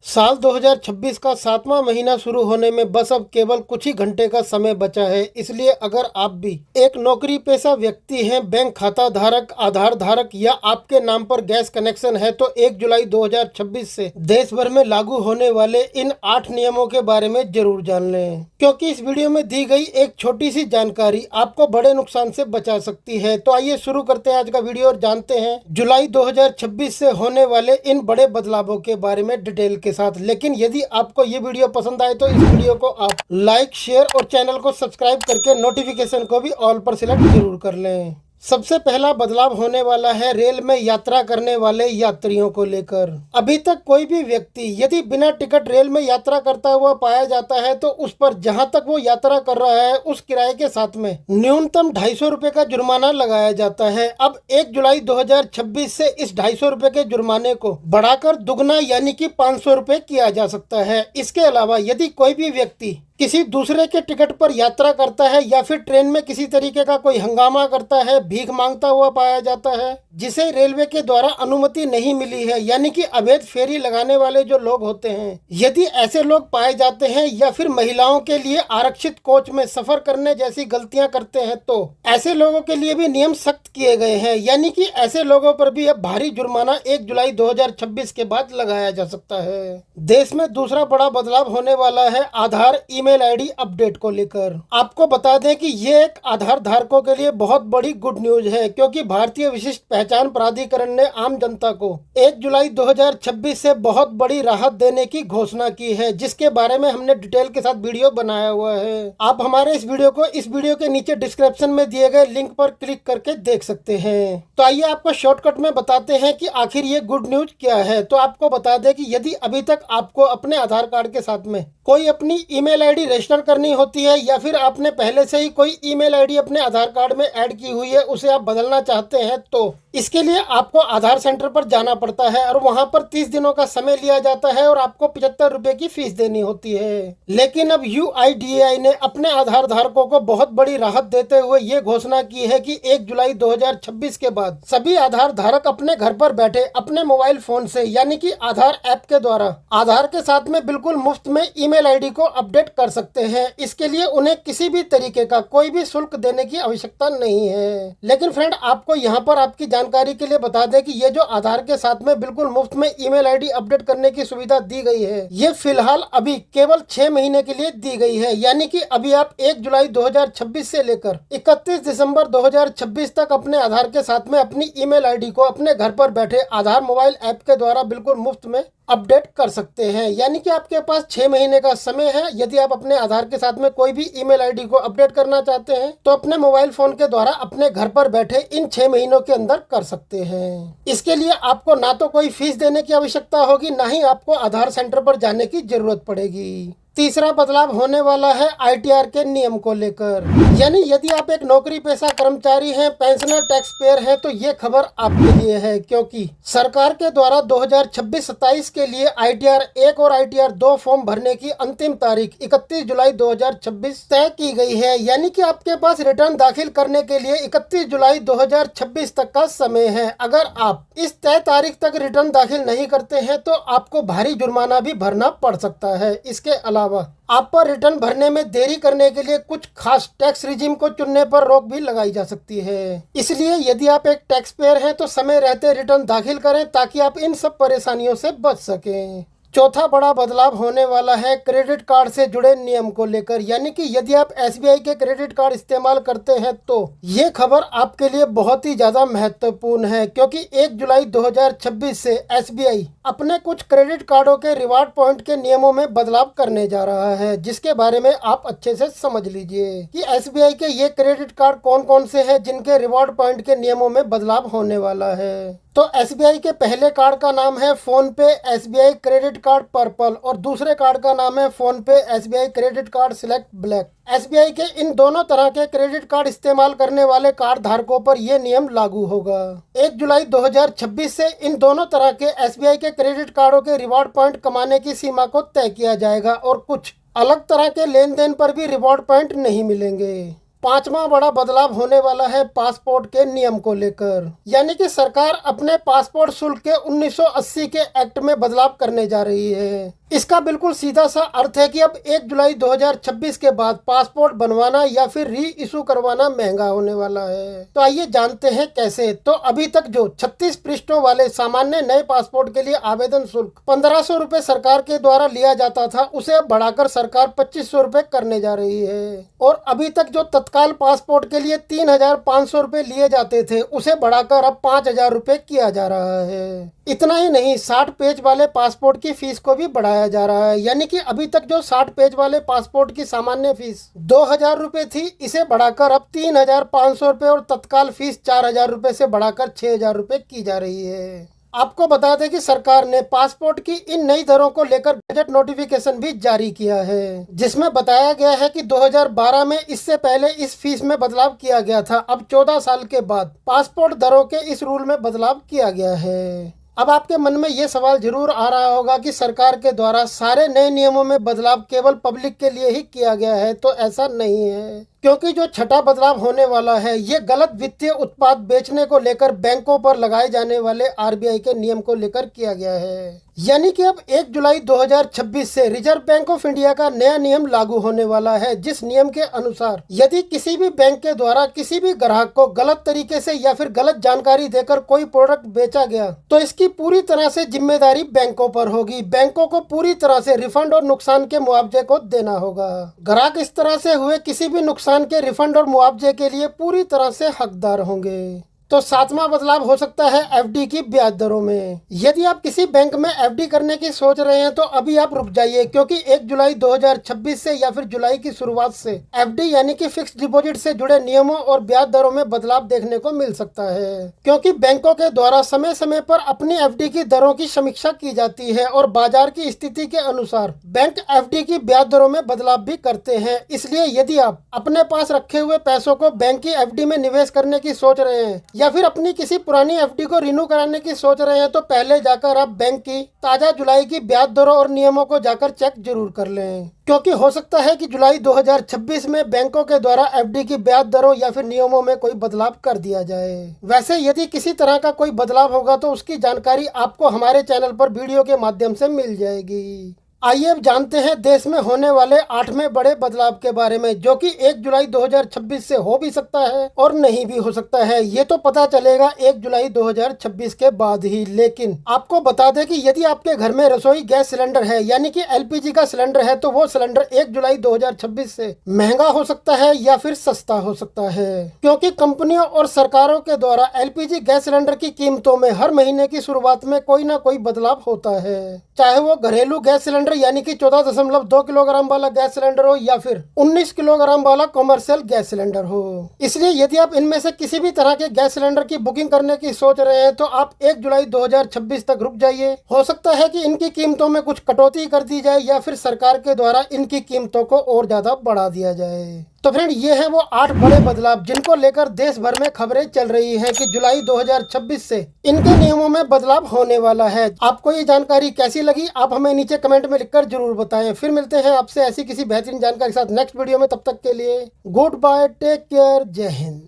साल 2026 का 7वां महीना शुरू होने में बस अब केवल कुछ ही घंटे का समय बचा है। इसलिए अगर आप भी एक नौकरी पेशा व्यक्ति हैं, बैंक खाता धारक, आधार धारक या आपके नाम पर गैस कनेक्शन है तो 1 जुलाई 2026 से देश भर में लागू होने वाले इन 8 नियमों के बारे में जरूर जान लें, क्योंकि इस वीडियो में दी गई एक छोटी सी जानकारी आपको बड़े नुकसान से बचा सकती है। तो आइए शुरू करते हैं आज का वीडियो और जानते हैं जुलाई 2026 से होने वाले इन बड़े बदलावों के बारे में डिटेल के साथ। लेकिन यदि आपको ये वीडियो पसंद आए तो इस वीडियो को आप लाइक, शेयर और चैनल को सब्सक्राइब करके नोटिफिकेशन को भी ऑल पर सिलेक्ट जरूर कर लें। सबसे पहला बदलाव होने वाला है रेल में यात्रा करने वाले यात्रियों को लेकर। अभी तक कोई भी व्यक्ति यदि बिना टिकट रेल में यात्रा करता हुआ पाया जाता है तो उस पर जहां तक वो यात्रा कर रहा है उस किराए के साथ में न्यूनतम 250 रुपए का जुर्माना लगाया जाता है। अब 1 जुलाई 2026 से इस 250 रुपए के जुर्माने को बढ़ाकर दुगना यानी कि 500 रुपए किया जा सकता है। इसके अलावा यदि कोई भी व्यक्ति किसी दूसरे के टिकट पर यात्रा करता है या फिर ट्रेन में किसी तरीके का कोई हंगामा करता है, भीख मांगता हुआ पाया जाता है जिसे रेलवे के द्वारा अनुमति नहीं मिली है, यानी कि अवैध फेरी लगाने वाले जो लोग होते हैं, यदि ऐसे लोग पाए जाते हैं या फिर महिलाओं के लिए आरक्षित कोच में सफर करने जैसी गलतियां करते हैं तो ऐसे लोगों के लिए भी नियम सख्त किए गए हैं, यानी कि ऐसे लोगों पर भी अब भारी जुर्माना 1 जुलाई 2026 के बाद लगाया जा सकता है। देश में दूसरा बड़ा बदलाव होने वाला है आधार ईमेल आईडी अपडेट को लेकर। आपको बता दें कि ये एक आधार धारकों के लिए बहुत बड़ी गुड न्यूज है, क्योंकि भारतीय विशिष्ट पहचान प्राधिकरण ने आम जनता को 1 जुलाई 2026 से बहुत बड़ी राहत देने की घोषणा की है, जिसके बारे में हमने डिटेल के साथ वीडियो बनाया हुआ है। आप हमारे इस वीडियो के नीचे डिस्क्रिप्शन में दिए गए लिंक पर क्लिक करके देख सकते हैं। तो आइए आपको शॉर्टकट में बताते हैं कि आखिर ये गुड न्यूज क्या है। तो आपको बता दें कि यदि अभी तक आपको अपने आधार कार्ड के साथ में कोई अपनी ईमेल आईडी रजिस्टर करनी होती है या फिर आपने पहले से ही कोई ईमेल आईडी अपने आधार कार्ड में ऐड की हुई है, उसे आप बदलना चाहते हैं तो इसके लिए आपको आधार सेंटर पर जाना पड़ता है और वहां पर 30 दिनों का समय लिया जाता है और आपको 75 रुपए की फीस देनी होती है। लेकिन अब UIDAI ने अपने आधार धारकों को बहुत बड़ी राहत देते हुए ये घोषणा की है कि 1 जुलाई 2026 के बाद सभी आधार धारक अपने घर पर बैठे अपने मोबाइल फोन से यानी कि आधार ऐप के द्वारा आधार के साथ में बिल्कुल मुफ्त में ईमेल आईडी को अपडेट कर सकते हैं। इसके लिए उन्हें किसी भी तरीके का कोई भी शुल्क देने की आवश्यकता नहीं है। लेकिन फ्रेंड, आपको यहाँ पर आपकी जानकारी के लिए बता दें कि ये जो आधार के साथ में बिल्कुल मुफ्त में ईमेल आईडी अपडेट करने की सुविधा दी गई है, ये फिलहाल अभी केवल 6 महीने के लिए दी गई है, यानी कि अभी आप 1 जुलाई 2026 से लेकर 31 दिसंबर 2026 तक अपने आधार के साथ में अपनी ईमेल आईडी को अपने घर पर बैठे आधार मोबाइल ऐप के द्वारा बिल्कुल मुफ्त में अपडेट कर सकते हैं। यानी कि आपके पास 6 महीने का समय है। यदि आप अपने आधार के साथ में कोई भी ईमेल आईडी को अपडेट करना चाहते हैं तो अपने मोबाइल फोन के द्वारा अपने घर पर बैठे इन 6 महीनों के अंदर कर सकते हैं। इसके लिए आपको ना तो कोई फीस देने की आवश्यकता होगी, ना ही आपको आधार सेंटर पर जाने की जरूरत पड़ेगी। तीसरा बदलाव होने वाला है ITR के नियम को लेकर। यानी यदि आप एक नौकरी पेशा कर्मचारी हैं, पेंशनर, टैक्स पेयर हैं, तो ये खबर आपके लिए है, क्योंकि सरकार के द्वारा 2026-27 के लिए ITR 1 और ITR 2 फॉर्म भरने की अंतिम तारीख 31 जुलाई 2026 तय की गई है। यानी कि आपके पास रिटर्न दाखिल करने के लिए 31 जुलाई 2026 तक का समय है। अगर आप इस तय तारीख तक रिटर्न दाखिल नहीं करते हैं तो आपको भारी जुर्माना भी भरना पड़ सकता है। इसके अलावा आप पर रिटर्न भरने में देरी करने के लिए कुछ खास टैक्स रिजीम को चुनने पर रोक भी लगाई जा सकती है। इसलिए यदि आप एक टैक्स पेयर हैं तो समय रहते रिटर्न दाखिल करें ताकि आप इन सब परेशानियों से बच सकें। चौथा बड़ा बदलाव होने वाला है क्रेडिट कार्ड से जुड़े नियम को लेकर। यानी कि यदि आप SBI के क्रेडिट कार्ड इस्तेमाल करते हैं तो ये खबर आपके लिए बहुत ही ज्यादा महत्वपूर्ण है, क्योंकि 1 जुलाई 2026 से SBI अपने कुछ क्रेडिट कार्डों के रिवार्ड पॉइंट के नियमों में बदलाव करने जा रहा है, जिसके बारे में आप अच्छे से समझ लीजिए कि SBI के ये क्रेडिट कार्ड कौन कौन से हैं जिनके रिवार्ड पॉइंट के नियमों में बदलाव होने वाला है। तो SBI के पहले कार्ड का नाम है फोन पे SBI क्रेडिट कार्ड पर्पल और दूसरे कार्ड का नाम है फोन पे SBI credit card select black. SBI के इन दोनों तरह के क्रेडिट कार्ड इस्तेमाल करने वाले कार्ड धारकों पर यह नियम लागू होगा। 1 जुलाई 2026 से इन दोनों तरह के SBI के क्रेडिट कार्डों के रिवॉर्ड पॉइंट कमाने की सीमा को तय किया जाएगा और कुछ अलग तरह के लेन देन पर भी रिवॉर्ड पॉइंट नहीं मिलेंगे। पांचवा बड़ा बदलाव होने वाला है पासपोर्ट के नियम को लेकर, यानी कि सरकार अपने पासपोर्ट शुल्क के 1980 के एक्ट में बदलाव करने जा रही है। इसका बिल्कुल सीधा सा अर्थ है कि अब 1 जुलाई 2026 के बाद पासपोर्ट बनवाना या फिर री इशू करवाना महंगा होने वाला है। तो आइए जानते हैं कैसे। तो अभी तक जो 36 पृष्ठों वाले सामान्य नए पासपोर्ट के लिए आवेदन शुल्क 1500 रुपए सरकार के द्वारा लिया जाता था, उसे अब बढ़ाकर सरकार 2500 रुपए करने जा रही है। और अभी तक जो तत्काल पासपोर्ट के लिए 3500 रुपए लिए जाते थे, उसे बढ़ाकर अब 5000 रुपए किया जा रहा है। इतना ही नहीं, 60 पेज वाले पासपोर्ट की फीस को भी बढ़ाया जा रहा है, यानी कि अभी तक जो 60 पेज वाले पासपोर्ट की सामान्य फीस 2000 रुपए थी, इसे बढ़ाकर अब 3500 रुपए और तत्काल फीस 4000 रुपए से बढ़ाकर 6000 रुपए की जा रही है। आपको बता दें कि सरकार ने पासपोर्ट की इन नई दरों को लेकर गजट नोटिफिकेशन भी जारी किया है, जिसमें बताया गया है कि 2012 में इससे पहले इस फीस में बदलाव किया गया था। अब 14 साल के बाद पासपोर्ट दरों के इस रूल में बदलाव किया गया है। अब आपके मन में ये सवाल जरूर आ रहा होगा कि सरकार के द्वारा सारे नए नियमों में बदलाव केवल पब्लिक के लिए ही किया गया है। तो ऐसा नहीं है, क्योंकि जो छठा बदलाव होने वाला है ये गलत वित्तीय उत्पाद बेचने को लेकर बैंकों पर लगाए जाने वाले आरबीआई के नियम को लेकर किया गया है। यानी कि अब 1 जुलाई 2026 से रिजर्व बैंक ऑफ इंडिया का नया नियम लागू होने वाला है, जिस नियम के अनुसार यदि किसी भी बैंक के द्वारा किसी भी ग्राहक को गलत तरीके से या फिर गलत जानकारी देकर कोई प्रोडक्ट बेचा गया, तो इसकी पूरी तरह से जिम्मेदारी बैंकों पर होगी। बैंकों को पूरी तरह से रिफंड और नुकसान के मुआवजे को देना होगा। ग्राहक इस तरह से हुए किसी भी नुकसान के रिफंड और मुआवजे के लिए पूरी तरह से हकदार होंगे। तो सातवां बदलाव हो सकता है एफडी की ब्याज दरों में। यदि आप किसी बैंक में एफडी करने की सोच रहे हैं तो अभी आप रुक जाइए, क्योंकि 1 जुलाई 2026 से या फिर जुलाई की शुरुआत से एफडी यानी कि फिक्स डिपॉजिट से जुड़े नियमों और ब्याज दरों में बदलाव देखने को मिल सकता है, क्योंकि बैंकों के द्वारा समय समय पर अपनी एफडी की दरों की समीक्षा की जाती है और बाजार की स्थिति के अनुसार बैंक एफडी की ब्याज दरों में बदलाव भी करते हैं। इसलिए यदि आप अपने पास रखे हुए पैसों को बैंक की एफडी में निवेश करने की सोच रहे हैं या फिर अपनी किसी पुरानी एफडी को रिन्यू कराने की सोच रहे हैं, तो पहले जाकर आप बैंक की ताजा जुलाई की ब्याज दरों और नियमों को जाकर चेक जरूर कर लें, क्योंकि हो सकता है कि जुलाई 2026 में बैंकों के द्वारा एफडी की ब्याज दरों या फिर नियमों में कोई बदलाव कर दिया जाए। वैसे यदि किसी तरह का कोई बदलाव होगा तो उसकी जानकारी आपको हमारे चैनल पर वीडियो के माध्यम से मिल जाएगी। आइए अब जानते हैं देश में होने वाले 8वें बड़े बदलाव के बारे में, जो कि 1 जुलाई 2026 से हो भी सकता है और नहीं भी हो सकता है। ये तो पता चलेगा 1 जुलाई 2026 के बाद ही। लेकिन आपको बता दें कि यदि आपके घर में रसोई गैस सिलेंडर है यानी कि एलपीजी का सिलेंडर है, तो वो सिलेंडर 1 जुलाई 2026 से महंगा हो सकता है या फिर सस्ता हो सकता है, क्योंकि कंपनियों और सरकारों के द्वारा एलपीजी गैस सिलेंडर की कीमतों में हर महीने की शुरुआत में कोई ना कोई बदलाव होता है, चाहे वो घरेलू गैस सिलेंडर यानी कि 14.2 किलोग्राम वाला गैस सिलेंडर हो या फिर 19 किलोग्राम वाला कॉमर्शियल गैस सिलेंडर हो। इसलिए यदि आप इनमें से किसी भी तरह के गैस सिलेंडर की बुकिंग करने की सोच रहे हैं तो आप 1 जुलाई 2026 तक रुक जाइए। हो सकता है कि इनकी कीमतों में कुछ कटौती कर दी जाए या फिर सरकार के द्वारा इनकी कीमतों को और ज्यादा बढ़ा दिया जाए। तो फ्रेंड, ये है वो 8 बड़े बदलाव जिनको लेकर देश भर में खबरें चल रही हैं कि जुलाई 2026 से इनके नियमों में बदलाव होने वाला है। आपको ये जानकारी कैसी लगी आप हमें नीचे कमेंट में लिखकर जरूर बताएं। फिर मिलते हैं आपसे ऐसी किसी बेहतरीन जानकारी के साथ नेक्स्ट वीडियो में। तब तक के लिए गुड बाय, टेक केयर, जय हिंद।